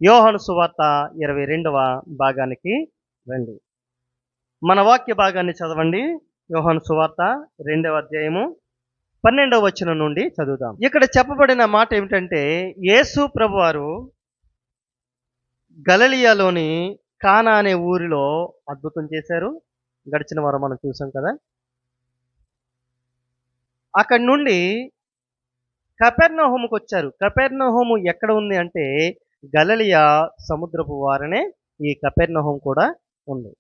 యోహాను సువార్త 22వ భాగానికి రండి. మన వాక్య భాగాన్ని చదవండి. యోహాను సువార్త 2వ అధ్యాయము 12వ వచనం నుండి చదువుదాం. ఇక్కడ చెప్పబడిన మాట ఏమిటంటే, యేసు ప్రభువారు గలిలయలోని కానా అనే ఊరిలో అద్భుతం చేశారు. గడిచిన వారం మనం చూసాం కదా. అక్కడి నుండి కపెర్నహూముకు వచ్చారు. కపెర్నహూము ఎక్కడ ఉంది అంటే గలిలయ సముద్రపు వారనే ఈ కపెర్నహూము కూడా ఉంది.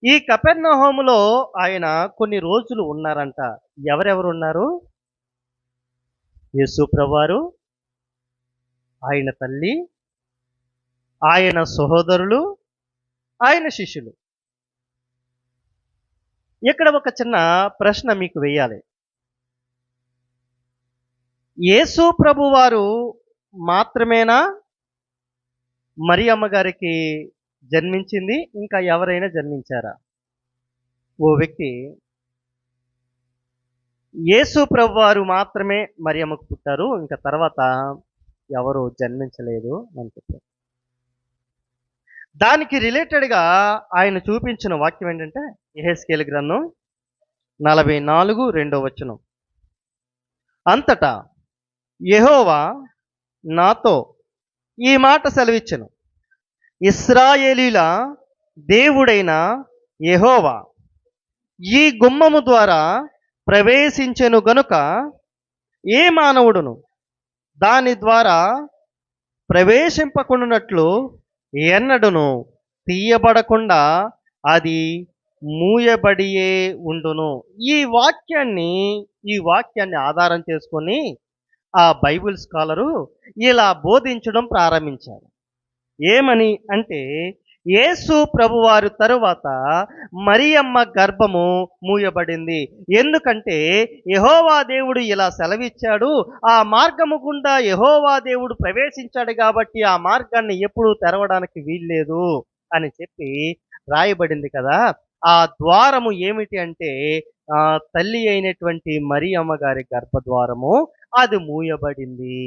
ఈ కపెర్నహూములో ఆయన కొన్ని రోజులు ఉన్నారంట. ఎవరెవరు ఉన్నారు? యేసు ప్రభువారు, ఆయన తల్లి, ఆయన సహోదరులు, ఆయన శిష్యులు. ఇక్కడ ఒక చిన్న ప్రశ్న మీకు వేయాలి. యేసు ప్రభువారు మాత్రమేనా మరియమ్మ గారికి జన్మించింది? ఇంకా ఎవరైనా జన్మించారా? ఓ వ్యక్తి యేసు ప్రభువారు మాత్రమే మరియమ్మకు పుట్టారు, ఇంకా తర్వాత ఎవరు జన్మించలేదు అని చెప్పారు. దానికి రిలేటెడ్గా ఆయన చూపించిన వాక్యం ఏంటంటే యెహెజ్కేలు గ్రంథం 44:2 వచనం. అంతటా యెహోవా నాతో ఈ మాట సెలవిచ్చెను, ఇశ్రాయేలీల దేవుడైన యెహోవా ఈ గుమ్మము ద్వారా ప్రవేశించెను గనుక ఏ మానవుడును దాని ద్వారా ప్రవేశింపకుండానట్లు ఎన్నడును తీయబడకుండా అది మూయబడియే ఉండును. ఈ వాక్యాన్ని ఆధారం చేసుకొని ఆ బైబిల్ స్కాలరు ఇలా బోధించడం ప్రారంభించారు. ఏమని అంటే, యేసు ప్రభువారి తరువాత మరియమ్మ గర్భము మూయబడింది. ఎందుకంటే యెహోవా దేవుడు ఇలా సెలవిచ్చాడు, ఆ మార్గము గుండా యెహోవా దేవుడు ప్రవేశించాడు కాబట్టి ఆ మార్గాన్ని ఎప్పుడూ తెరవడానికి వీల్లేదు అని చెప్పి రాయబడింది కదా. ఆ ద్వారము ఏమిటి అంటే తల్లి అయినటువంటి మరియమ్మ గారి గర్భద్వారము, అది మూయబడింది.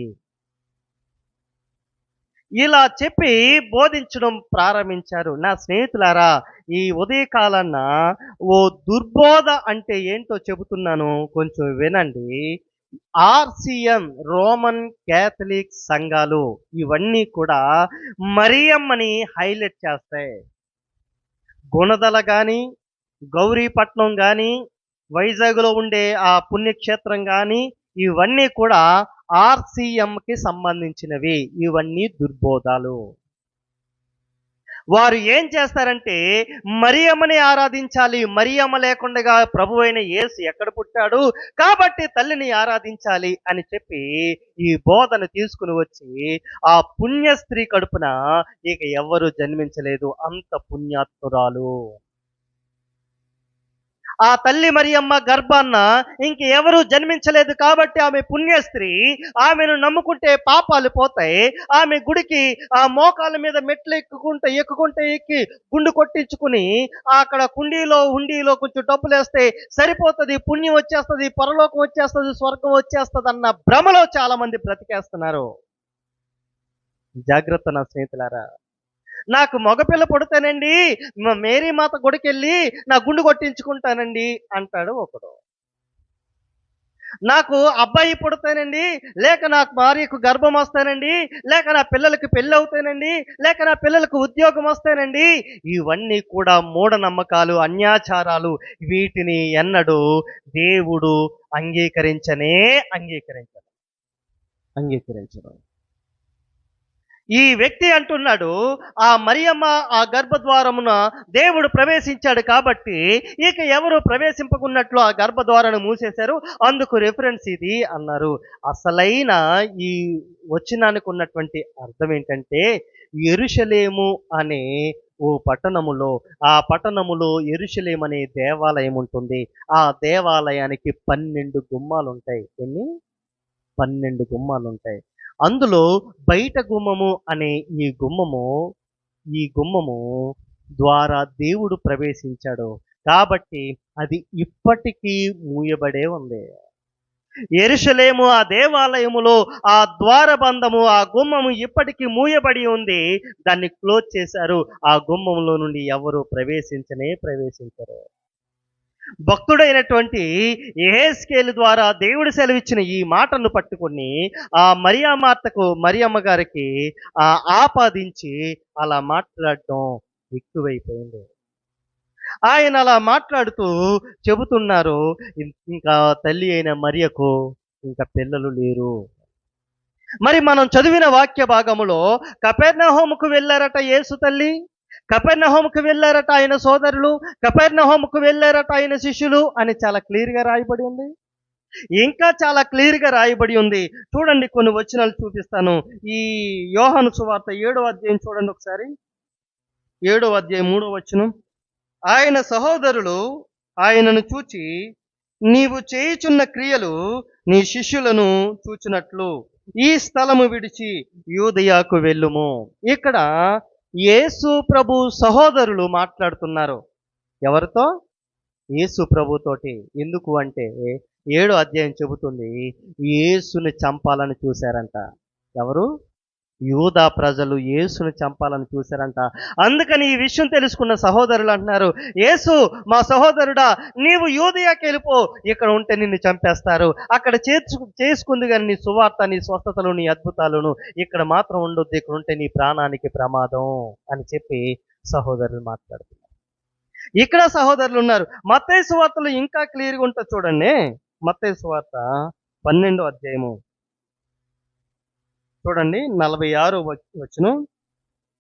ఇలా చెప్పి బోధించడం ప్రారంభించారు. నా స్నేహితులారా, ఈ ఉదయకాలన్న ఓ దుర్బోధ అంటే ఏంటో చెబుతున్నాను, కొంచెం వినండి. ఆర్సిఎం రోమన్ క్యాథలిక్ సంఘాలు ఇవన్నీ కూడా మరియమ్మని హైలైట్ చేస్తాయి. గుణదల కానీ, గౌరీపట్నం కానీ, వైజాగ్లో ఉండే ఆ పుణ్యక్షేత్రం కానీ, ఇవన్నీ కూడా ఆర్సిఎంకి సంబంధించినవి. ఇవన్నీ దుర్బోధాలు. వారు ఏం చేస్తారంటే మరియమ్మని ఆరాధించాలి, మరియమ్మ లేకుండా ప్రభువైన యేసు ఎక్కడ పుట్టాడు కాబట్టి తల్లిని ఆరాధించాలి అని చెప్పి ఈ బోధన తీసుకుని వచ్చి ఆ పుణ్య స్త్రీ కడుపున ఇక ఎవరు జన్మించలేదు, అంత పుణ్యాత్మురాలు. ఆ తల్లి మరియమ్మ గర్భాన్న ఇంక ఎవరు జన్మించలేదు కాబట్టి ఆమె పుణ్యస్త్రీ, ఆమెను నమ్ముకుంటే పాపాలు పోతాయి. ఆమె గుడికి ఆ మోకాళ్ళ మీద మెట్లు ఎక్కుకుంటే ఎక్కి గుండు కొట్టించుకుని అక్కడ హుండీలో కొంచెం డబ్బులు వేస్తే సరిపోతుంది, పుణ్యం వచ్చేస్తుంది, పరలోకం వచ్చేస్తుంది, స్వర్గం వచ్చేస్తుంది అన్న భ్రమలో చాలా మంది బ్రతికేస్తున్నారు. జాగ్రత్త నా స్నేహితులారా. నాకు మగపిల్ల పుడితేనండి మేరీ మాత గుడికి వెళ్ళి నా గుండు కొట్టించుకుంటానండి అంటాడు ఒకడు. నాకు అబ్బాయి పుడతానండి, లేక నాకు భార్యకు గర్భం వస్తానండి, లేక నా పిల్లలకి పెళ్ళి అవుతానండి, లేక నా పిల్లలకు ఉద్యోగం వస్తానండి. ఇవన్నీ కూడా మూఢనమ్మకాలు, అన్యాచారాలు. వీటిని ఎన్నడూ దేవుడు అంగీకరించడు. ఈ వ్యక్తి అంటున్నాడు, ఆ మరియమ్మ ఆ గర్భద్వారమున దేవుడు ప్రవేశించాడు కాబట్టి ఇక ఎవరు ప్రవేశింపకున్నట్లు ఆ గర్భద్వారాన్ని మూసేశారు, అందుకు రెఫరెన్స్ ఇది అన్నారు. అసలైన ఈ వచనానికి ఉన్నటువంటి అర్థం ఏంటంటే, యెరూషలేము అనే ఓ పట్టణములో, ఆ పట్టణములో యెరూషలేము అనే దేవాలయం ఉంటుంది. ఆ దేవాలయానికి 12 గుమ్మాలు ఉంటాయి. ఎన్ని? 12 గుమ్మాలు ఉంటాయి. అందులో బయట గుమ్మము అనే ఈ గుమ్మము ద్వారా దేవుడు ప్రవేశించాడు కాబట్టి అది ఇప్పటికీ మూయబడే ఉంది. యెరూషలేము ఆ దేవాలయములో ఆ ద్వారబంధము, ఆ గుమ్మము ఇప్పటికీ మూయబడి ఉంది. దాన్ని క్లోజ్ చేశారు. ఆ గుమ్మంలో నుండి ఎవరు ప్రవేశించరు. భక్తుడైనటువంటి యెహెజ్కేలు ద్వారా దేవుడు సెలవిచ్చిన ఈ మాటలను పట్టుకొని ఆ మరియమ్మ గారికి ఆపాదించి అలా మాట్లాడడం ఎక్కువైపోయింది. ఆయన అలా మాట్లాడుతూ చెబుతున్నారు, ఇంకా తల్లి అయిన మరియకు ఇంకా పిల్లలు లేరు. మరి మనం చదివిన వాక్య భాగములో కపెర్నహూముకు వెళ్ళారట యేసు తల్లి, కపెర్నహూముకు వెళ్ళారట ఆయన సోదరులు, కపెర్నహూముకు వెళ్ళారట ఆయన శిష్యులు అని చాలా క్లియర్‌గా రాయబడి ఉంది. ఇంకా చాలా క్లియర్‌గా రాయబడి ఉంది. చూడండి, కొన్ని వచనాలు చూపిస్తాను. ఈ యోహాను సువార్త 7వ అధ్యాయం చూడండి ఒకసారి. 7వ అధ్యాయం 3వ వచనం. ఆయన సహోదరులు ఆయనను చూచి, నీవు చేయుచున్న క్రియలు నీ శిష్యులను చూచినట్లు ఈ స్థలము విడిచి యూదయాకు వెళ్ళుము. ఇక్కడ యేసు ప్రభు సహోదరులు మాట్లాడుతున్నారు. ఎవరితో? యేసు ప్రభుతోటి. ఎందుకు అంటే 7వ అధ్యాయం చెబుతుంది, యేసుని చంపాలని చూశారంట. ఎవరు? యూదా ప్రజలు యేసుని చంపాలని చూశారంట. అందుకని ఈ విషయం తెలుసుకున్న సహోదరులు అంటున్నారు, యేసు మా సహోదరుడా, నీవు యూదయాకి వెళ్ళిపో, ఇక్కడ ఉంటే నిన్ను చంపేస్తారు. అక్కడ చేసుకుంది కానీ నీ సువార్త, నీ స్వస్థతలు, నీ అద్భుతాలను, ఇక్కడ మాత్రం ఉండొద్దు, ఇక్కడ ఉంటే నీ ప్రాణానికి ప్రమాదం అని చెప్పి సహోదరులు మాట్లాడుతున్నారు. ఇక్కడ సహోదరులు ఉన్నారు. మత్తయి సువార్తలో ఇంకా క్లియర్గా ఉంటుంది చూడండి. మత్తయి సువార్త 12వ అధ్యాయము చూడండి, 46వ వచనం.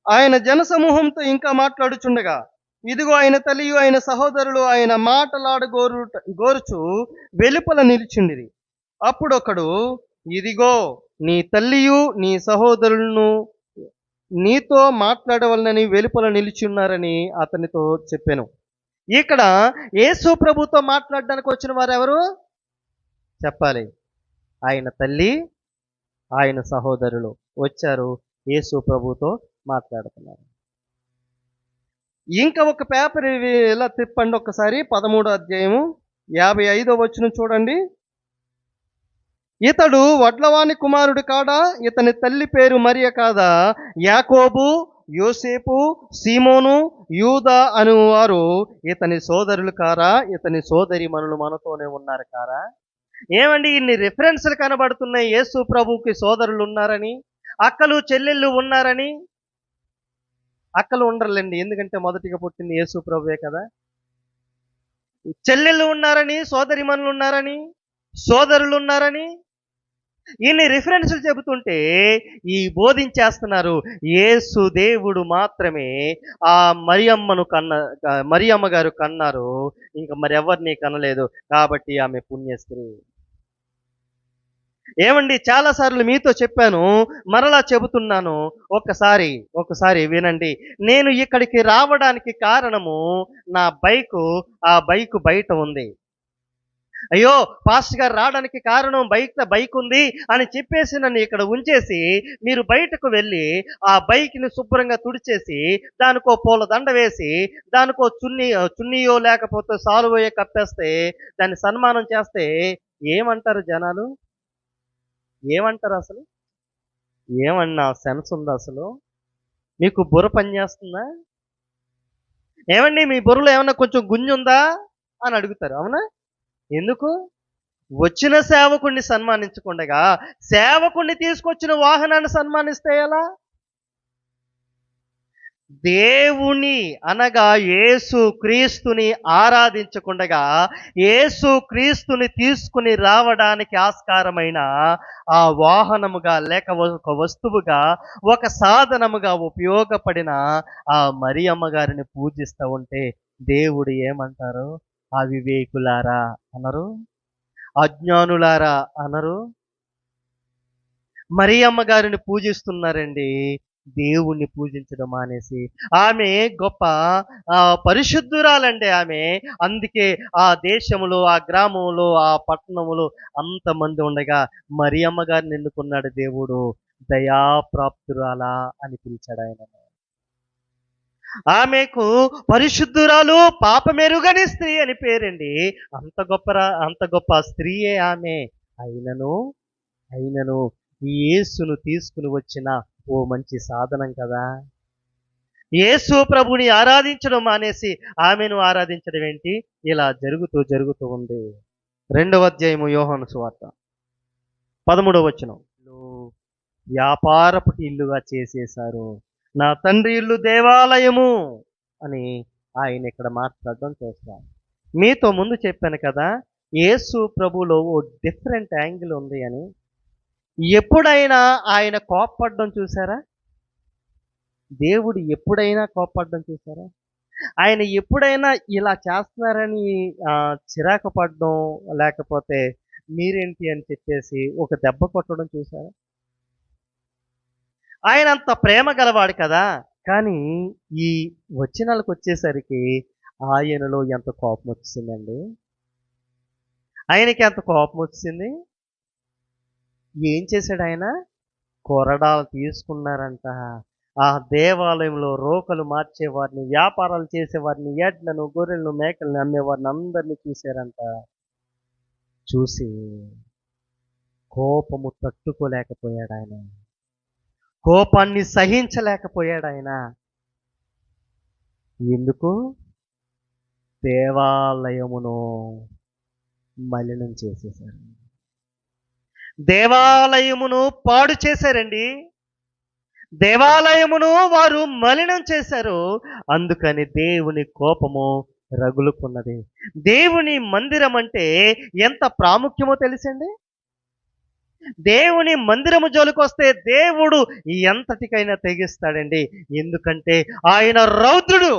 ఆయన జనసమూహంతో ఇంకా మాట్లాడుచుండగా, ఇదిగో ఆయన తల్లియు ఆయన సహోదరులు ఆయన గోరుచు వెలుపల నిలిచిండిరి. అప్పుడొకడు, ఇదిగో నీ తల్లియు నీ సహోదరులను నీతో మాట్లాడవలనని వెలుపల నిలిచున్నారని అతనితో చెప్పాను. ఇక్కడ యేసు ప్రభుతో మాట్లాడడానికి వచ్చిన వారు ఎవరు చెప్పాలి? ఆయన తల్లి, ఆయన సహోదరులు వచ్చారు, యేసు ప్రభుతో మాట్లాడుతున్నారు. ఇంకా ఒక పేపర్ ఇలా తిప్పండి ఒకసారి. 13వ అధ్యాయము 55వ వచనం చూడండి. ఇతడు వడ్లవాని కుమారుడు కాడా? ఇతని తల్లి పేరు మరియ కాదా? యాకోబు, యోసేపు, సీమోను, యూదా అనువారు ఇతని సోదరులు కారా? ఇతని సోదరిమణులు మనతోనే ఉన్నారు కారా? ఏమండి, ఇన్ని రిఫరెన్స్లు కనబడుతున్నాయి యేసు ప్రభువుకి సోదరులు ఉన్నారని, అక్కలు చెల్లెళ్ళు ఉన్నారని. అక్కలు ఉండరులేండి, ఎందుకంటే మొదటిగా పుట్టింది యేసు ప్రభువే కదా. చెల్లెళ్ళు ఉన్నారని, సోదరిమణులు ఉన్నారని, సోదరులు ఉన్నారని, ఇన్ని రిఫరెన్స్లు చెబుతుంటే ఈ బోధించేస్తున్నారు యేసు దేవుడు మాత్రమే ఆ మరియమ్మ గారు కన్నారు, ఇంకా మరి ఎవరిని కనలేదు, కాబట్టి ఆమె పుణ్యస్త్రీ. ఏమండి, చాలాసార్లు మీతో చెప్పాను, మరలా చెబుతున్నాను, ఒకసారి వినండి. నేను ఇక్కడికి రావడానికి కారణము ఆ బైకు బయట ఉంది. అయ్యో పాస్టర్ గారు రావడానికి కారణం బైక్ ఉంది అని చెప్పేసి నన్ను ఇక్కడ ఉంచేసి మీరు బయటకు వెళ్ళి ఆ బైక్ని శుభ్రంగా తుడిచేసి దానికో పూల దండ వేసి దానికో చున్నీయో లేకపోతే సాలువయో కప్పేస్తే దాన్ని సన్మానం చేస్తే ఏమంటారు జనాలు? ఏమంటారు అసలు? ఏమన్నా సెన్స్ ఉందా అసలు? మీకు బుర్ర పనిచేస్తుందా? ఏమండి, మీ బుర్రలో ఏమన్నా కొంచెం గుంజుందా అని అడుగుతారు. అవునా? ఎందుకు? వచ్చిన సేవకుణ్ణి సన్మానించకుండగా సేవకుణ్ణి తీసుకొచ్చిన వాహనాన్ని సన్మానిస్తే ఎలా? దేవుని అనగా యేసు క్రీస్తుని ఆరాధించకుండగా యేసు క్రీస్తుని తీసుకుని రావడానికి ఆస్కారమైన ఆ వాహనముగా లేక ఒక వస్తువుగా ఒక సాధనముగా ఉపయోగపడిన ఆ మరియమ్మ గారిని పూజిస్తూ ఉంటే దేవుడు ఏమంటారు? అవివేకులారా అనరు, అజ్ఞానులారా అనరు. మరియమ్మ గారిని పూజిస్తున్నారండి, దేవుణ్ణి పూజించడం మానేసి. ఆమె గొప్ప పరిశుద్ధురాలండి ఆమె. అందుకే ఆ దేశములో, ఆ గ్రామంలో, ఆ పట్టణములో అంతమంది ఉండగా మరియమ్మ గారిని ఎన్నుకున్నాడు దేవుడు. దయాప్రాప్తురాలా అని పిలిచాడు ఆయన. ఆమెకు పరిశుద్ధురాలు, పాపమెరుగని స్త్రీ అని పేరండి. అంత గొప్ప స్త్రీయే ఆమె. అయినను అయినను ఈ యేసును తీసుకుని వచ్చిన ఓ మంచి సాధనం కదా. యేసు ప్రభుని ఆరాధించడం మానేసి ఆమెను ఆరాధించడం ఏంటి? ఇలా జరుగుతూ జరుగుతూ ఉంది. 2వ అధ్యాయము యోహాను సువార్త 13వ వచనం. వ్యాపారపు ఇల్లుగా చేసేశారు, నా తండ్రి ఇల్లు దేవాలయము అని ఆయన ఇక్కడ మాట్లాడడం చూస్తాం. మీతో ముందు చెప్పాను కదా, యేసు ప్రభులో ఓ డిఫరెంట్ యాంగిల్ ఉంది అని. ఎప్పుడైనా ఆయన కోప్పడడం చూసారా? దేవుడు ఎప్పుడైనా కోప్పడడం చూసారా? ఆయన ఎప్పుడైనా ఇలా చేస్తున్నారని చిరాకు పడడం, లేకపోతే మీరేంటి అని చెప్పేసి ఒక దెబ్బ కొట్టడం చూసారా? ఆయన అంత ప్రేమ గలవాడు కదా. కానీ ఈ వచనాలకు వచ్చేసరికి ఆయనలో ఎంత కోపం వచ్చిందండి. ఆయనకి ఎంత కోపం వచ్చింది. ఏం చేశాడు ఆయన? కొరడాలు తీసుకున్నారంట. ఆ దేవాలయంలో రోకలు మార్చేవారిని, వ్యాపారాలు చేసేవారిని, ఎడ్లను, గొర్రెలను, మేకలను అమ్మేవారిని అందరినీ చూశారంట. చూసి కోపము తట్టుకోలేకపోయాడు ఆయన. కోపాన్ని సహించలేకపోయాడు ఆయన. ఎందుకు? దేవాలయమును మలినం చేసేశారు. దేవాలయమును పాడు చేశారండి. దేవాలయమును వారు మలినం చేశారు. అందుకని దేవుని కోపము రగులుకున్నది. దేవుని మందిరం అంటే ఎంత ప్రాముఖ్యమో తెలుసండి. దేవుని మందిరము జోలికొస్తే దేవుడు ఎంతటికైనా తెగిస్తాడండి. ఎందుకంటే ఆయన రౌద్రుడు.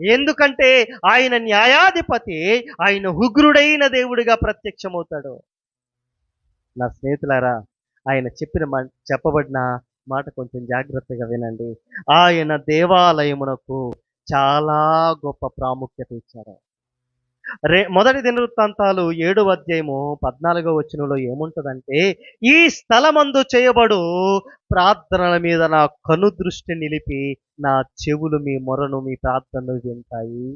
ఎందుకంటే ఆయన న్యాయాధిపతి. ఆయన ఉగ్రుడైన దేవుడిగా ప్రత్యక్షమవుతాడు. నా స్నేహితులారా, ఆయన చెప్పబడిన మాట కొంచెం జాగ్రత్తగా వినండి. ఆయన దేవాలయమునకు చాలా గొప్ప ప్రాముఖ్యత ఇచ్చారు. మొదటి దినవృత్తాంతాలు 7వ అధ్యాయము 14వ వచనంలో ఏముంటదంటే, ఈ స్థలమందు చేయబడు ప్రార్థనల మీద నా కనుదృష్టి నిలిపి నా చెవులు మీ మొరను, మీ ప్రార్థనలు వింటాయి.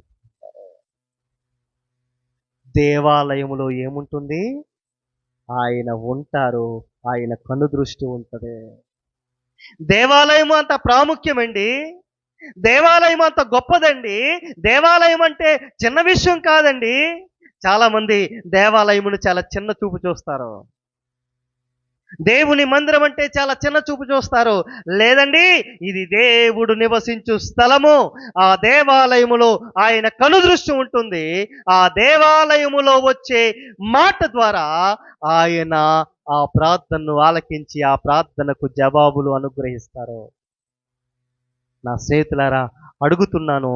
దేవాలయములో ఏముంటుంది? ఆయన ఉంటారు. ఆయన కనుదృష్టి ఉంటది. దేవాలయము అంత ప్రాముఖ్యమండి. దేవాలయం అంత గొప్పదండి. దేవాలయం అంటే చిన్న విషయం కాదండి. చాలా మంది దేవాలయమును చాలా చిన్న చూపు చూస్తారు. దేవుని మందిరం అంటే చాలా చిన్న చూపు చూస్తారు. లేదండి, ఇది దేవుడు నివసించు స్థలము. ఆ దేవాలయములో ఆయన కనుదృష్టి ఉంటుంది. ఆ దేవాలయములో వచ్చే మాట ద్వారా ఆయన ఆ ప్రార్థనను ఆలకించి ఆ ప్రార్థనకు జవాబులు అనుగ్రహిస్తారు. నా స్నేహితులారా, అడుగుతున్నాను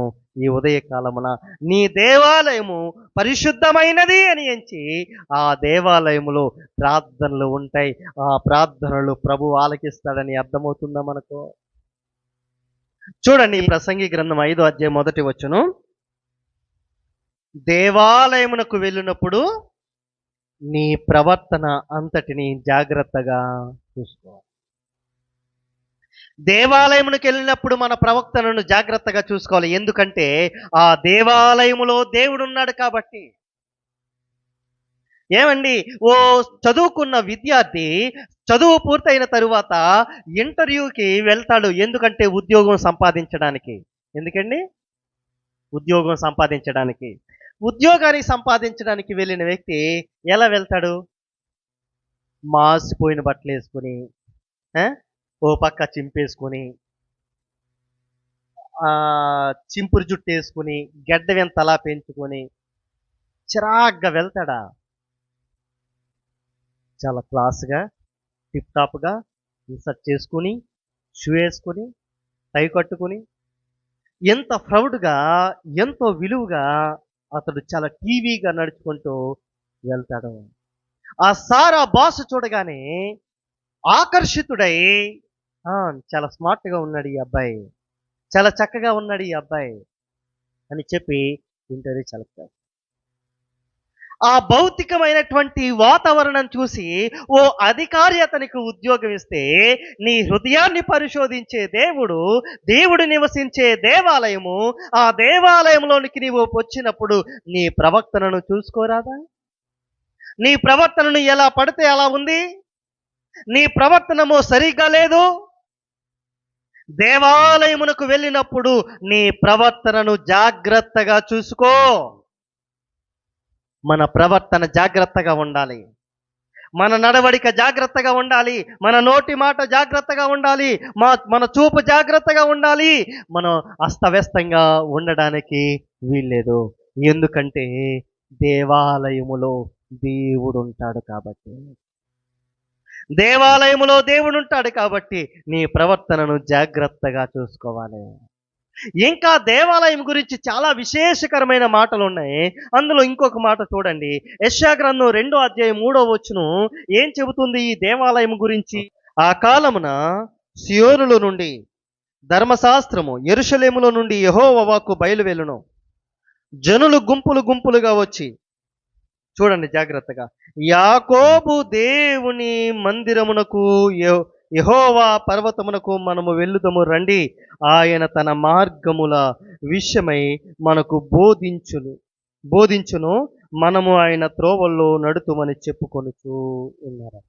ఈ ఉదయకాలమున, నీ దేవాలయము పరిశుద్ధమైనది అని ఎంచి ఆ దేవాలయములో ప్రార్థనలు ఉంటాయి. ఆ ప్రార్థనలు ప్రభు ఆలకిస్తాడని అర్థమవుతుందా మనకు? చూడండి, ప్రసంగి గ్రంథం 5వ అధ్యాయం 1వ వచనం. దేవాలయమునకు వెళ్ళినప్పుడు నీ ప్రవర్తన అంతటిని జాగ్రత్తగా చూసుకోవాలి. దేవాలయమునికి వెళ్ళినప్పుడు మన ప్రవక్తలను జాగ్రత్తగా చూసుకోవాలి. ఎందుకంటే ఆ దేవాలయములో దేవుడు ఉన్నాడు కాబట్టి. ఏమండి, ఓ చదువుకున్న విద్యార్థి చదువు పూర్తయిన తరువాత ఇంటర్వ్యూకి వెళ్తాడు. ఎందుకంటే ఉద్యోగం సంపాదించడానికి. ఎందుకండి? ఉద్యోగం సంపాదించడానికి. ఉద్యోగాన్ని సంపాదించడానికి వెళ్ళిన వ్యక్తి ఎలా వెళ్తాడు? మాసిపోయిన బట్టలు వేసుకొని, ఓ పక్క చింపేసుకొని, చింపురు జుట్టు వేసుకుని, గడ్డ వెంతలా పెంచుకొని చిరాగ్గా వెళ్తాడా? చాలా క్లాస్గా, టిప్ టాప్గా ఇన్సర్ట్ చేసుకుని, షూ వేసుకుని, టై కట్టుకుని, ఎంత ప్రౌడ్గా, ఎంతో విలువగా అతడు చాలా టీవీగా నడుచుకుంటూ వెళ్తాడు. ఆ సారా బాస్ చూడగానే ఆకర్షితుడై, చాలా స్మార్ట్గా ఉన్నాడు ఈ అబ్బాయి, చాలా చక్కగా ఉన్నాడు ఈ అబ్బాయి అని చెప్పి ఇంటర్వ్యూ సెలెక్ట్. ఆ భౌతికమైనటువంటి వాతావరణం చూసి ఓ అధికారి అతనికి ఉద్యోగం ఇస్తే, నీ హృదయాన్ని పరిశోధించే దేవుడు నివసించే దేవాలయము, ఆ దేవాలయంలోనికి నీవు వచ్చినప్పుడు నీ ప్రవక్తనను చూసుకోరాదా? నీ ప్రవర్తనను ఎలా పడితే అలా ఉంది. నీ ప్రవర్తనము సరిగ్గా లేదు. దేవాలయమునకు వెళ్ళినప్పుడు నీ ప్రవర్తనను జాగ్రత్తగా చూసుకో. మన ప్రవర్తన జాగ్రత్తగా ఉండాలి. మన నడవడిక జాగ్రత్తగా ఉండాలి. మన నోటి మాట జాగ్రత్తగా ఉండాలి. మన చూపు జాగ్రత్తగా ఉండాలి. మనం అస్తవ్యస్తంగా ఉండడానికి వీల్లేదు. ఎందుకంటే దేవాలయములో దేవుడుంటాడు కాబట్టి. దేవాలయములో దేవుడుంటాడు కాబట్టి నీ ప్రవర్తనను జాగ్రత్తగా చూసుకోవాలి. ఇంకా దేవాలయం గురించి చాలా విశేషకరమైన మాటలు ఉన్నాయి. అందులో ఇంకొక మాట చూడండి. యెషయా గ్రంథం 2వ అధ్యాయం 3వ వచనం ఏం చెబుతుంది ఈ దేవాలయం గురించి? ఆ కాలమున సియోనులో నుండి ధర్మశాస్త్రము, యెరూషలేములో నుండి యెహోవా వాక్కు బయలువెళ్ళును. జనులు గుంపులు గుంపులుగా వచ్చి, చూడండి జాగ్రత్తగా, యాకోబు దేవుని మందిరమునకు, యెహోవా పర్వతమునకు మనము వెళ్ళుదము రండి, ఆయన తన మార్గముల విషయమై మనకు బోధించును, మనము ఆయన త్రోవల్లో నడుతుమని చెప్పుకొనుచూ ఉన్నారు.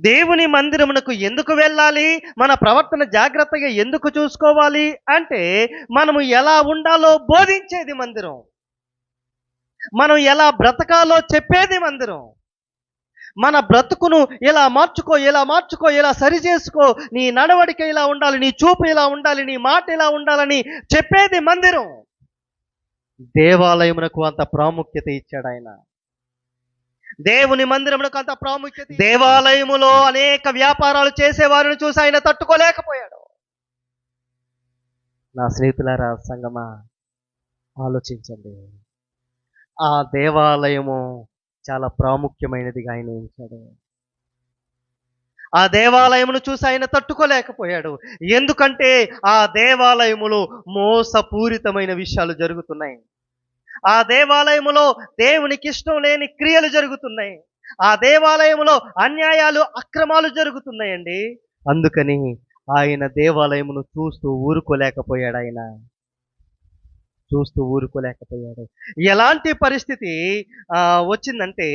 దేవుని మందిరమునకు ఎందుకు వెళ్ళాలి? మన ప్రవర్తన జాగ్రత్తగా ఎందుకు చూసుకోవాలి అంటే, మనము ఎలా ఉండాలో బోధించేది మందిరం. మనం ఎలా బ్రతకాలో చెప్పేది మందిరం. మన బ్రతుకును ఇలా మార్చుకో, ఇలా మార్చుకో, ఇలా సరి చేసుకో, నీ నడవడిక ఇలా ఉండాలి, నీ చూపు ఇలా ఉండాలి, నీ మాట ఇలా ఉండాలని చెప్పేది మందిరం. దేవాలయమునకు అంత ప్రాముఖ్యత ఇచ్చాడు ఆయన. దేవుని మందిరమునకు అంత ప్రాముఖ్యత. దేవాలయములో అనేక వ్యాపారాలు చేసేవారిని చూసి ఆయన తట్టుకోలేకపోయాడు. నా స్నేహితులారా, సంగమా, ఆలోచించండి. ఆ దేవాలయము చాలా ప్రాముఖ్యమైనదిగా ఆయన ఉంచాడు. ఆ దేవాలయమును చూసి ఆయన తట్టుకోలేకపోయాడు. ఎందుకంటే ఆ దేవాలయములో మోసపూరితమైన విషయాలు జరుగుతున్నాయి. ఆ దేవాలయములో దేవునికి ఇష్టం లేని క్రియలు జరుగుతున్నాయి. ఆ దేవాలయములో అన్యాయాలు, అక్రమాలు జరుగుతున్నాయండి. అందుకని ఆయన దేవాలయమును చూస్తూ ఊరుకోలేకపోయాడు. ఎలాంటి పరిస్థితి వచ్చిందంటే,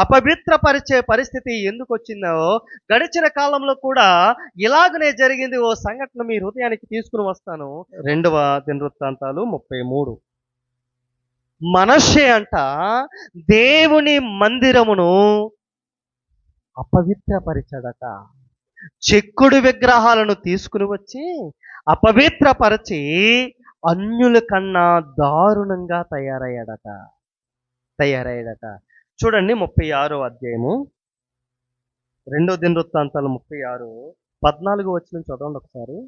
అపవిత్రపరిచే పరిస్థితి ఎందుకు వచ్చిందో గడిచిన కాలంలో కూడా ఇలాగనే జరిగింది. ఓ సంఘటన మీ హృదయానికి తీసుకుని వస్తాను. 2వ దినవృత్తాంతాలు 33. మనష్షే అంట దేవుని మందిరమును అపవిత్రపరిచాడట. చెక్కుడు విగ్రహాలను తీసుకుని వచ్చి అపవిత్రపరిచి అన్యుల కన్నా దారుణంగా తయారయ్యాడట. చూడండి 36వ అధ్యాయము, 2వ దినవృత్తాంతాలు 36, 14 వచనం చదవండి ఒకసారి.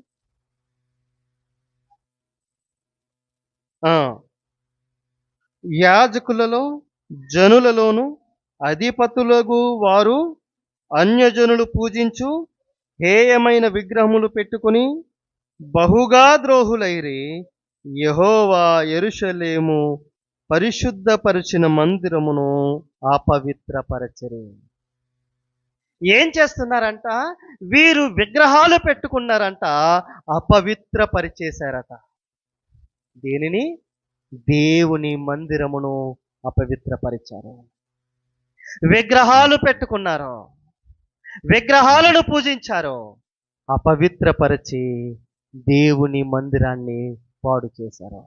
యాజకులలో జనులలోను అధిపతులకు వారు అన్యజనులు పూజించు హేయమైన విగ్రహములు పెట్టుకుని బహుగా ద్రోహులైరి, యెహోవా యెరూషలేము పరిశుద్ధపరిచిన మందిరమును అపవిత్రపరచరి. ఏం చేస్తున్నారంట? వీరు విగ్రహాలు పెట్టుకున్నారంట, అపవిత్రపరిచేశారట. దేనిని? దేవుని మందిరమును అపవిత్రపరిచారు. విగ్రహాలు పెట్టుకున్నారు, విగ్రహాలను పూజించారు, అపవిత్రపరిచి దేవుని మందిరాన్ని పాడు చేశారు.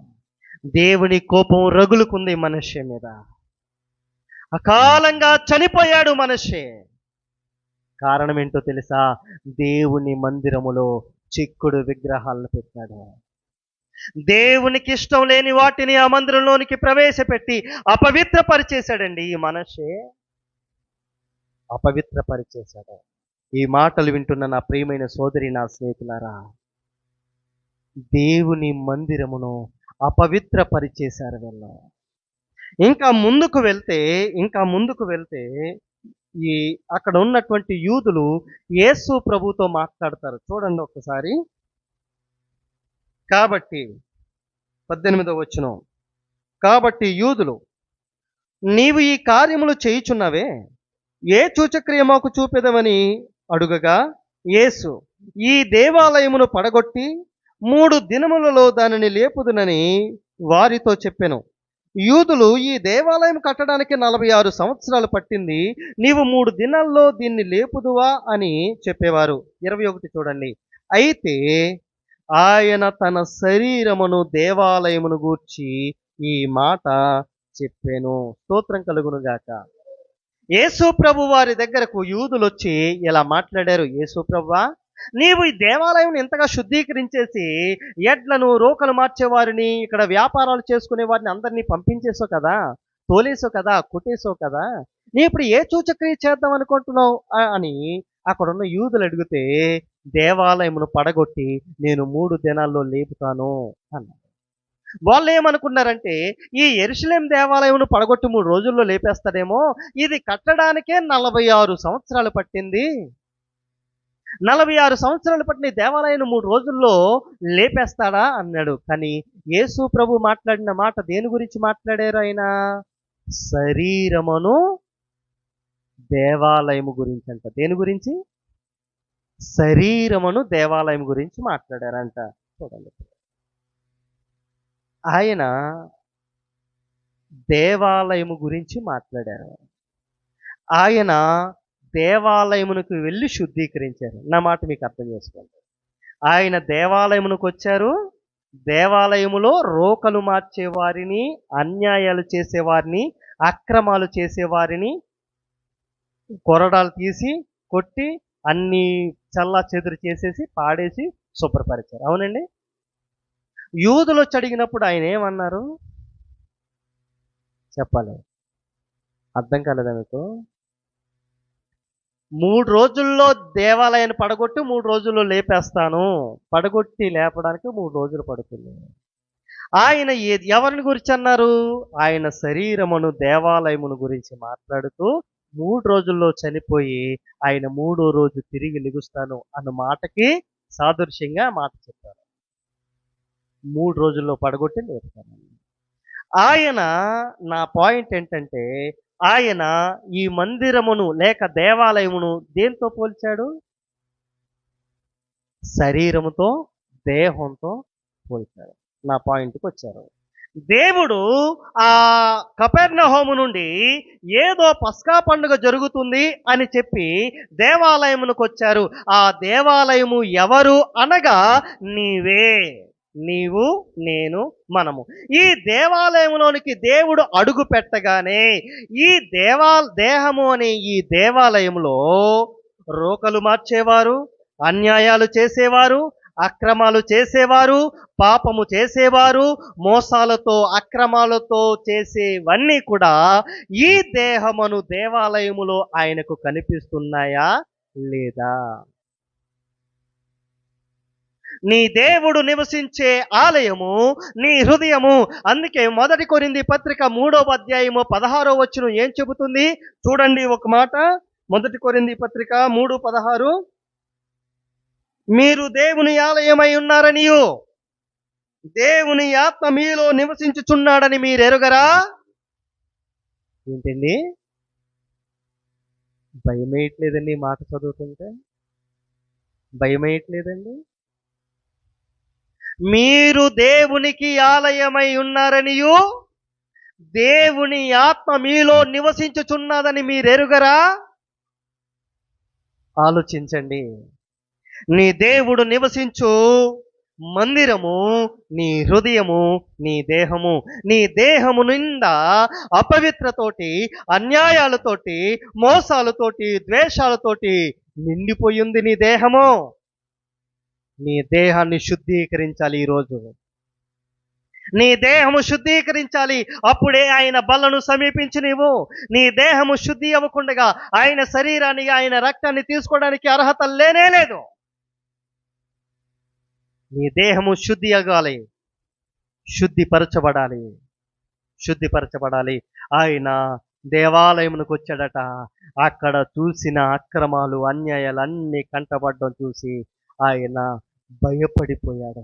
దేవుని కోపం రగులుకుంది మనుష్య మీద. అకాలంగా చనిపోయాడు మనుష్యే. కారణం ఏంటో తెలుసా? దేవుని మందిరములో చిక్కుడు విగ్రహాలను పెట్టాడు. దేవునికి ఇష్టం లేని వాటిని ఆ మందిరంలోనికి ప్రవేశపెట్టి అపవిత్రపరిచేశాడండి ఈ మనుష్యే. అపవిత్రపరిచేశాడు. ఈ మాటలు వింటున్న నా ప్రియమైన సోదరి, నా స్నేహితులారా, దేవుని మందిరమును అపవిత్రపరిచేశారు వీళ్ళు. ఇంకా ముందుకు వెళ్తే ఈ అక్కడ ఉన్నటువంటి యూదులు యేసు ప్రభుతో మాట్లాడతారు. చూడండి ఒక్కసారి. కాబట్టి 18వ వచనం, కాబట్టి యూదులు, నీవు ఈ కార్యములు చేయుచున్నావే, ఏ సూచక్రియ మాకు చూపెదవని అడుగగా, యేసు, ఈ దేవాలయమును పడగొట్టి 3 దినములలో దానిని లేపుదునని వారితో చెప్పెను. యూదులు ఈ దేవాలయం కట్టడానికి 46 సంవత్సరాలు పట్టింది. నీవు 3 దినాల్లో దీన్ని లేపుదువా అని చెప్పేవారు. 21 చూడండి. అయితే ఆయన తన శరీరమును దేవాలయమును గూర్చి ఈ మాట చెప్పెను. స్తోత్రం కలుగును గాక. యేసు ప్రభు వారి దగ్గరకు యూదులొచ్చి ఇలా మాట్లాడారు. యేసు ప్రభువా, నీవు ఈ దేవాలయం ఇంతగా శుద్ధీకరించేసి ఎడ్లను రోకలు మార్చేవారిని, ఇక్కడ వ్యాపారాలు చేసుకునే వారిని అందరినీ పంపించేసావు కదా, తోలేసావు కదా, కొట్టేసావు కదా, నీ ఇప్పుడు ఏ సూచక్రియ చేద్దాం అనుకుంటున్నావు అని అక్కడున్న యూదులు అడిగితే, దేవాలయమును పడగొట్టి నేను 3 దినాల్లో లేపుతాను అన్నారు. వాళ్ళు ఏమనుకున్నారంటే ఈ యెరూషలేం దేవాలయమును పడగొట్టి 3 రోజుల్లో లేపేస్తాడేమో, ఇది కట్టడానికే 46 సంవత్సరాలు పట్టింది. 46 సంవత్సరాలు పట్టిన ఈ దేవాలయాన్ని 3 రోజుల్లో లేపేస్తాడా అన్నాడు. కానీ యేసు ప్రభు మాట్లాడిన మాట దేని గురించి మాట్లాడారు ఆయన? శరీరమును దేవాలయము గురించి అంట. దేని గురించి? శరీరమును దేవాలయం గురించి మాట్లాడారంట. చూడండి, ఆయన దేవాలయము గురించి మాట్లాడారు. ఆయన దేవాలయమునకు వెళ్ళి శుద్ధీకరించారు. నా మాట మీకు అర్థం చేసుకోండి. ఆయన దేవాలయమునకు వచ్చారు. దేవాలయములో రోకలు మార్చేవారిని, అన్యాయాలు చేసేవారిని, అక్రమాలు చేసేవారిని కొరడాలు తీసి కొట్టి అన్ని చల్లా చెదురు చేసేసి పాడేసి శుభ్రపరిచారు. అవునండి. యూదులు వచ్చి అడిగినప్పుడు ఆయన ఏమన్నారు చెప్పాలి? అర్థం కాలేదా మీకు? 3 రోజుల్లో దేవాలయాన్ని పడగొట్టి 3 రోజుల్లో లేపేస్తాను. పడగొట్టి లేపడానికి 3 రోజులు పడుతుంది. ఆయన ఎవరిని గురించి అన్నారు? ఆయన శరీరమును దేవాలయమును గురించి మాట్లాడుతూ 3 రోజుల్లో చనిపోయి ఆయన 3వ రోజు తిరిగి లెగుస్తాను అన్న మాటకి సాదృశ్యంగా మాట చెప్పారు. 3 రోజుల్లో పడగొట్టి లేపుతాను. ఆయన, నా పాయింట్ ఏంటంటే, ఆయన ఈ మందిరమును లేక దేవాలయమును దేంతో పోల్చాడు? శరీరముతో, దేహంతో పోల్చాడు. నా పాయింట్కి వచ్చారు. దేవుడు ఆ కపెర్నహూము నుండి ఏదో పస్కా పండుగ జరుగుతుంది అని చెప్పి దేవాలయమునకు వచ్చారు. ఆ దేవాలయము ఎవరు అనగా నీవే, నీవు, నేను, మనము. ఈ దేవాలయంలోనికి దేవుడు అడుగు పెట్టగానే ఈ దేహము అనే ఈ దేవాలయంలో రోకలు మార్చేవారు, అన్యాయాలు చేసేవారు, అక్రమాలు చేసేవారు, పాపము చేసేవారు, మోసాలతో అక్రమాలతో చేసేవన్నీ కూడా ఈ దేహమును దేవాలయములో ఆయనకు కనిపిస్తున్నాయా లేదా? నీ దేవుడు నివసించే ఆలయము నీ హృదయము. అందుకే 1 కొరింథీ పత్రిక 3వ అధ్యాయము 16వ వచనం ఏం చెబుతుంది చూడండి ఒక మాట. 1 కొరింథీ పత్రిక 3:16, మీరు దేవుని ఆలయమై ఉన్నారనియు దేవుని ఆత్మ మీలో నివసించుచున్నాడని మీరు ఎరుగరా? ఏంటండి, భయమేయట్లేదండి ఈ మాట చదువుతుంటే? భయమేయట్లేదండి? మీరు దేవునికి ఆలయమై ఉన్నారనియు దేవుని ఆత్మ మీలో నివసించుచున్నదని మీరెరుగరా? ఆలోచించండి. నీ దేవుడు నివసించు మందిరము నీ హృదయము, నీ దేహము. నీ దేహము నిండా అపవిత్రతోటి, అన్యాయాలతోటి, మోసాలతోటి, ద్వేషాలతోటి నిండిపోయింది నీ దేహము. నీ దేహాన్ని శుద్ధీకరించాలి ఈరోజు. నీ దేహము శుద్ధీకరించాలి. అప్పుడే ఆయన బలను సమీపించి నీవు నీ దేహము శుద్ధి అవ్వకుండగా ఆయన శరీరాన్ని, ఆయన రక్తాన్ని తీసుకోవడానికి అర్హత లేనే లేదు. నీ దేహము శుద్ధి అవ్వాలి, శుద్ధిపరచబడాలి, శుద్ధిపరచబడాలి. ఆయన దేవాలయమునకు వచ్చాడట. అక్కడ చూసిన అక్రమాలు, అన్యాయాలు అన్నీ కంటపడడం చూసి ఆయన భయపడిపోయాడు,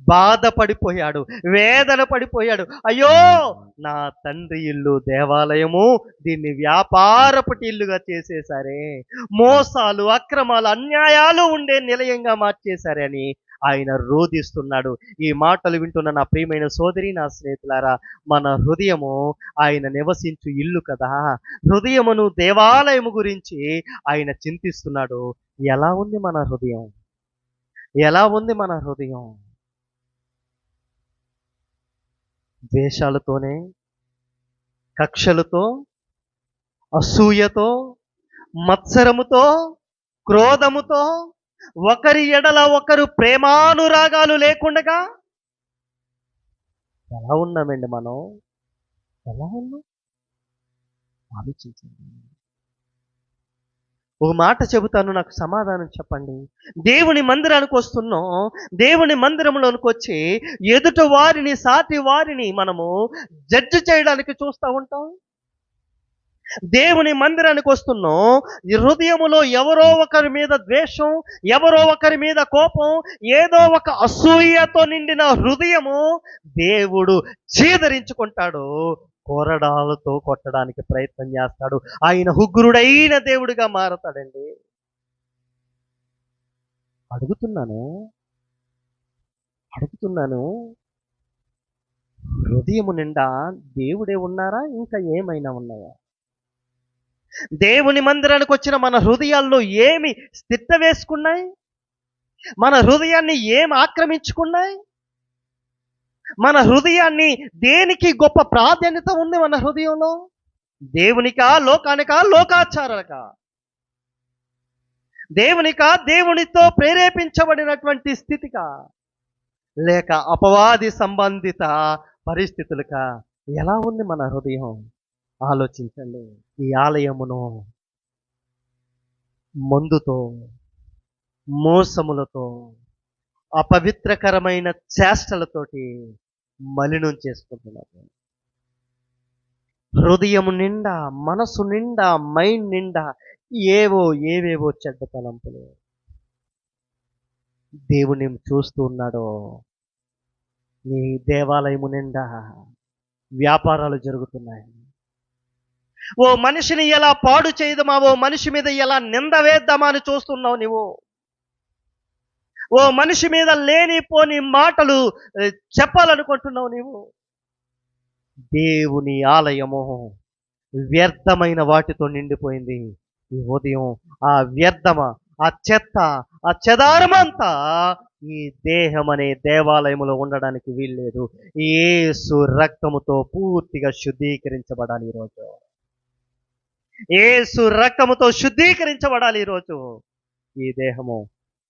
బాధపడిపోయాడు, వేదన పడిపోయాడు. అయ్యో, నా తండ్రి ఇల్లు దేవాలయము, దీన్ని వ్యాపారపు ఇల్లుగా చేసేసారే, మోసాలు, అక్రమాలు, అన్యాయాలు ఉండే నిలయంగా మార్చేశారే అని ఆయన రోదిస్తున్నాడు. ఈ మాటలు వింటున్న నా ప్రియమైన సోదరి, నా స్నేహితులారా, మన హృదయము ఆయన నివసించు ఇల్లు కదా! హృదయమును దేవాలయము గురించి ఆయన చింతిస్తున్నాడు. ఎలా ఉంది మన హృదయం? ఎలా ఉంది మన హృదయం? ద్వేషాలతోనే, కక్షలతో, అసూయతో, మత్సరముతో, క్రోధముతో, ఒకరి ఎడల ఒకరు ప్రేమానురాగాలు లేకుండగా ఎలా ఉన్నామండి మనం? ఎలా ఉన్నాం? ఆలోచించండి. ఒక మాట చెబుతాను, నాకు సమాధానం చెప్పండి. దేవుని మందిరానికి వస్తున్నాం. దేవుని మందిరంలోనికి వచ్చి ఎదుట వారిని, సాటి వారిని మనము జడ్జి చేయడానికి చూస్తూ ఉంటాం. దేవుని మందిరానికి వస్తున్నాం. ఈ హృదయములో ఎవరో ఒకరి మీద ద్వేషం, ఎవరో ఒకరి మీద కోపం, ఏదో ఒక అసూయతో నిండిన హృదయము దేవుడు చీదరించుకుంటాడు. కొరడాలతో కొట్టడానికి ప్రయత్నం చేస్తాడు. ఆయన ఉగ్రుడైన దేవుడిగా మారతాడండి. అడుగుతున్నాను అడుగుతున్నాను హృదయము నిండా దేవుడే ఉన్నారా? ఇంకా ఏమైనా ఉన్నాయా? దేవుని మందిరానికి వచ్చిన మన హృదయాల్లో ఏమి స్థిట్ట వేసుకున్నాయి? మన హృదయాన్ని ఏమి ఆక్రమించుకున్నాయి? మన హృదయాన్ని దేనికి గొప్ప ప్రాధాన్యత ఉంది మన హృదయంలో? దేవునికా, లోకానికా, లోకాచారాలకా? దేవునికా, దేవునితో ప్రేరేపించబడినటువంటి స్థితికా, లేక అపవాది సంబంధిత పరిస్థితులకా? ఎలా ఉంది మన హృదయం? ఆలోచించండి. ఈ ఆలయమును మందుతో, మోసములతో, అపవిత్రకరమైన చేష్టలతోటి మలినం చేసుకుంటున్నారు. హృదయం నిండా, మనసు నిండా, మైండ్ నిండా ఏవేవో చెడ్డ తలంపులు. దేవుని చూస్తూ ఉన్నాడో. నీ దేవాలయము నిండా వ్యాపారాలు జరుగుతున్నాయి. ఓ మనిషిని ఎలా పాడు చేయదమా, ఓ మనిషి మీద ఎలా నింద వేద్దామా అని చూస్తున్నావు నీవు. ఓ మనిషి మీద లేనిపోని మాటలు చెప్పాలనుకుంటున్నావు నీవు. దేవుని ఆలయము వ్యర్థమైన వాటితో నిండిపోయింది. ఈ ఉదయం ఆ ఆ చెత్త, ఆ చెదారమంతా ఈ దేహం అనే దేవాలయములో ఉండడానికి వీల్లేదు. యేసు రక్తముతో పూర్తిగా శుద్ధీకరించబడాలి ఈరోజు. యేసు రక్తముతో శుద్ధీకరించబడాలి ఈరోజు ఈ దేహము.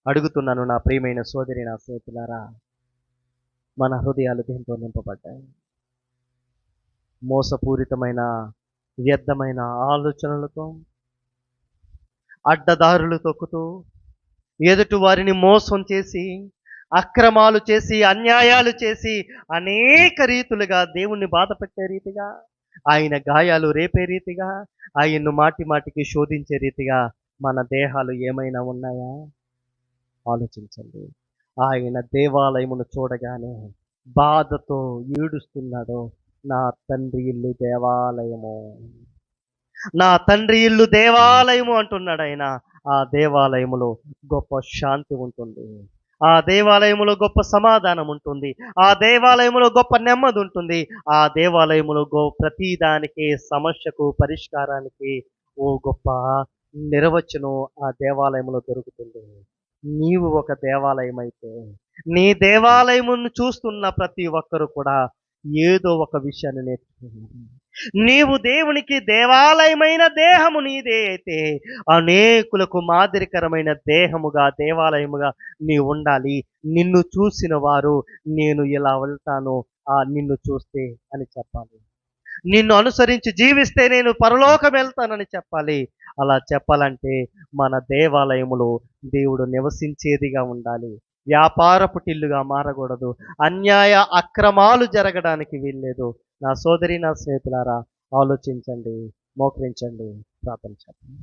అడుగుతున్నాను నా ప్రియమైన సోదరి, నా స్నేహితులారా, మన హృదయాలు దేంతో నింపబడ్డాయి? మోసపూరితమైన, వ్యర్థమైన ఆలోచనలతో, అడ్డదారులు తొక్కుతూ, ఎదుటి వారిని మోసం చేసి, అక్రమాలు చేసి, అన్యాయాలు చేసి, అనేక రీతులుగా దేవుణ్ణి బాధ పెట్టే రీతిగా, ఆయన గాయాలు రేపే రీతిగా, ఆయన్ను మాటి మాటికి శోధించే రీతిగా మన దేహాలు ఏమైనా ఉన్నాయా? ఆలోచించండి. ఆయన దేవాలయమును చూడగానే బాధతో ఈడుస్తున్నాడు. నా తండ్రి ఇల్లు దేవాలయము, నా తండ్రి ఇల్లు దేవాలయము అంటున్నాడు ఆయన. ఆ దేవాలయములో గొప్ప శాంతి ఉంటుంది. ఆ దేవాలయములో గొప్ప సమాధానం ఉంటుంది. ఆ దేవాలయములో గొప్ప నెమ్మది ఉంటుంది. ఆ దేవాలయములో ప్రతి దానికి, సమస్యకు పరిష్కారానికి ఓ గొప్ప నిర్వచనం ఆ దేవాలయంలో దొరుకుతుంది. నీవు ఒక దేవాలయం అయితే, నీ దేవాలయమును చూస్తున్న ప్రతి ఒక్కరు కూడా ఏదో ఒక విషయాన్ని నేర్చుకున్నారు. నీవు దేవునికి దేవాలయమైన దేహము నీదే అయితే, అనేకులకు మాదిరికరమైన దేహముగా, దేవాలయముగా నీ ఉండాలి. నిన్ను చూసిన వారు నేను ఇలా వెళ్తాను నిన్ను చూస్తే అని చెప్పాలి. నిన్ను అనుసరించి జీవిస్తే నేను పరలోకం వెళ్తానని చెప్పాలి. అలా చెప్పాలంటే మన దేవాలయములో దేవుడు నివసించేదిగా ఉండాలి. వ్యాపారపు టిల్లుగా మారకూడదు. అన్యాయ అక్రమాలు జరగడానికి వీల్లేదు. నా సోదరి, నా స్నేహితులారా, ఆలోచించండి, మోకరించండి, ప్రార్థన చేయండి.